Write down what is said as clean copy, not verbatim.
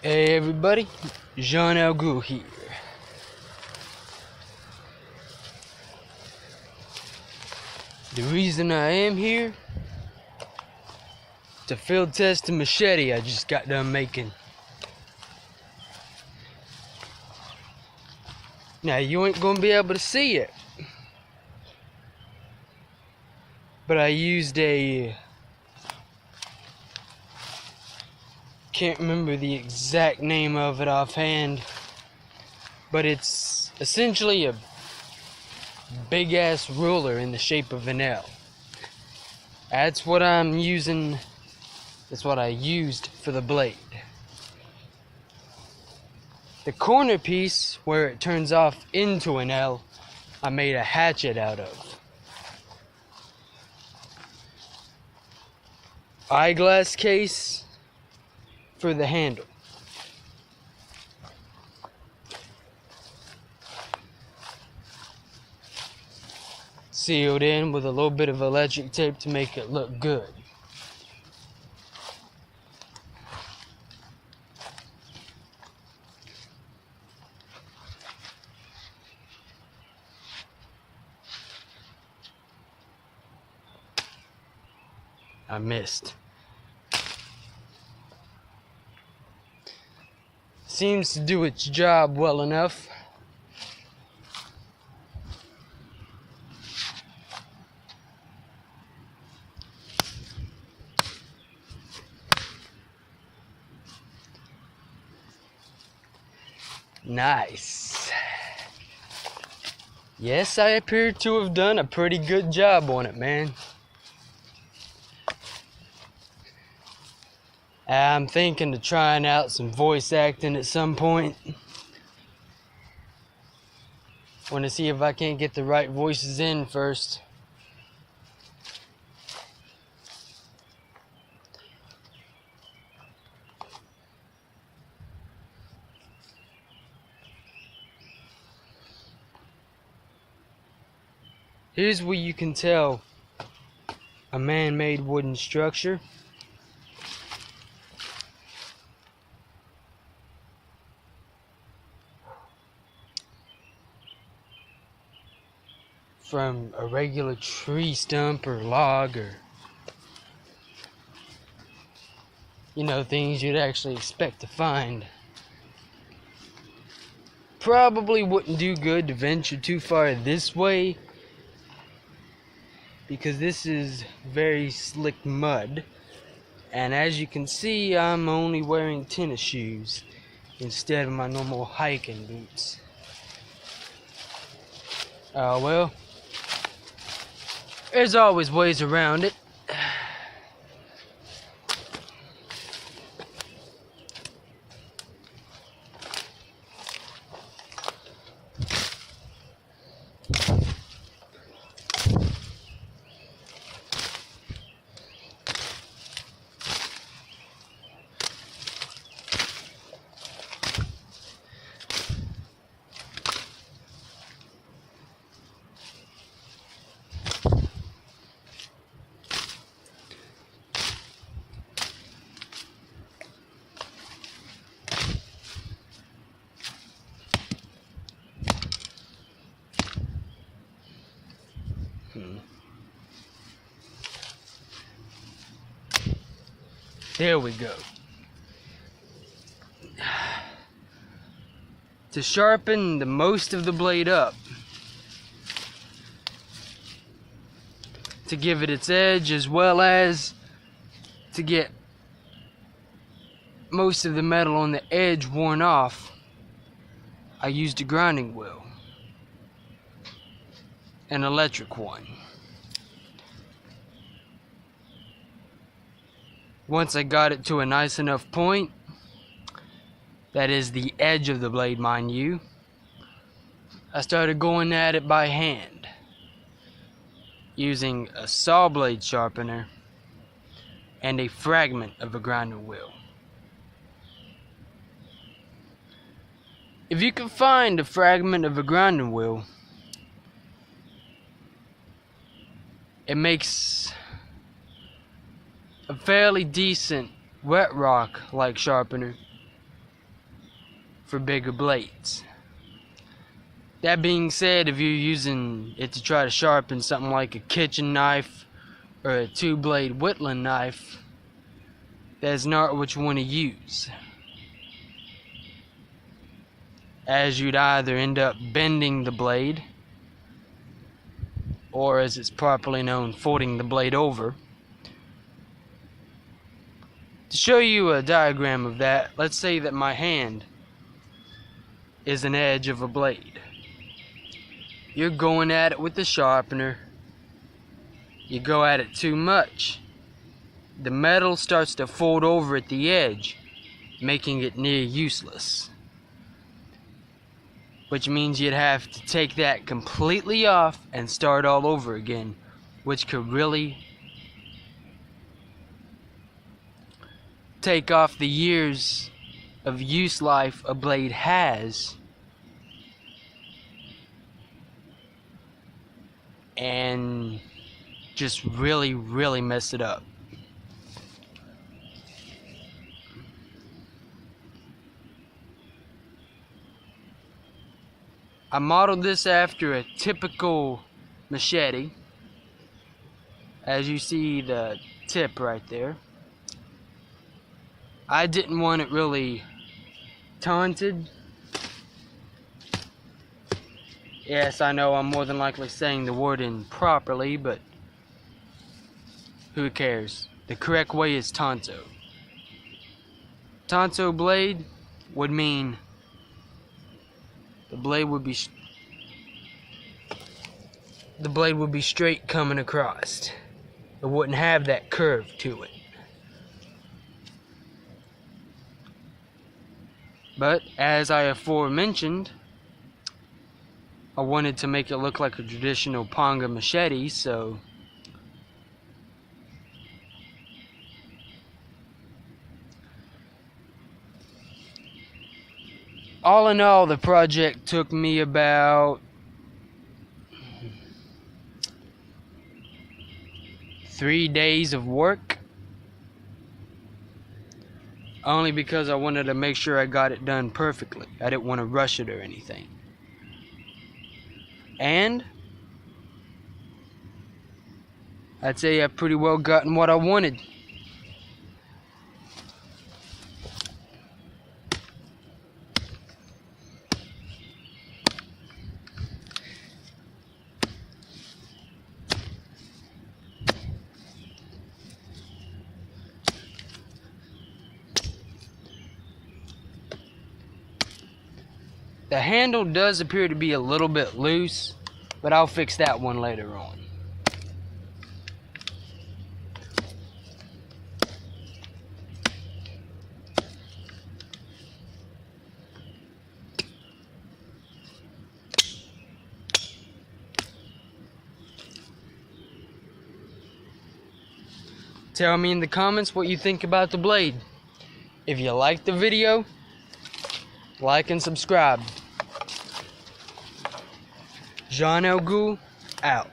Hey everybody, Jean Algou here. The reason I am here, to field test the machete I just got done making. Now you ain't gonna be able to see it, but I used can't remember the exact name of it offhand, but it's essentially a big ass ruler in the shape of an L. That's what I'm using. That's what I used for the blade. The corner piece where it turns off into an L, I made a hatchet out of. Eyeglass case for the handle. Sealed in with a little bit of electric tape to make it look good. I missed. Seems to do its job well enough. Nice. Yes, I appear to have done a pretty good job on it, man. I'm thinking of trying out some voice acting at some point. Want to see if I can't get the right voices in first. Here's where you can tell a man-made wooden structure from a regular tree stump or log, or things you'd actually expect to find. Probably wouldn't do good to venture too far this way, because this is very slick mud, and as you can see, I'm only wearing tennis shoes instead of my normal hiking boots. Well, there's always ways around it. There we go. To sharpen the most of the blade up, to give it its edge, as well as to get most of the metal on the edge worn off, I used a grinding wheel, an electric one. Once I got it to a nice enough point, that is the edge of the blade, mind you, I started going at it by hand, using a saw blade sharpener and a fragment of a grinding wheel. If you can find a fragment of a grinding wheel, it makes a fairly decent wet rock like sharpener, for bigger blades. That being said, if you're using it to try to sharpen something like a kitchen knife or a 2-blade whittling knife, that's not what you want to use, as you'd either end up bending the blade, or as it's properly known, folding the blade over. To show you a diagram of that, let's say that my hand is an edge of a blade. You're going at it with the sharpener. You go at it too much, the metal starts to fold over at the edge, making it near useless. Which means you'd have to take that completely off and start all over again, which could really take off the years of use life a blade has and just really mess it up. I modeled this after a typical machete, as you see the tip right there. I didn't want it really taunted. Yes, I know I'm more than likely saying the word improperly, but who cares? The correct way is tonto. Tonto blade would mean the blade would be straight coming across. It wouldn't have that curve to it. But as I aforementioned, I wanted to make it look like a traditional panga machete, so all in all, the project took me about 3 days of work, only because I wanted to make sure I got it done perfectly. I didn't want to rush it or anything. And I'd say I've pretty well gotten what I wanted. The handle does appear to be a little bit loose, but I'll fix that one later on. Tell me in the comments what you think about the blade. If you liked the video, like and subscribe. John El Ghoul, out.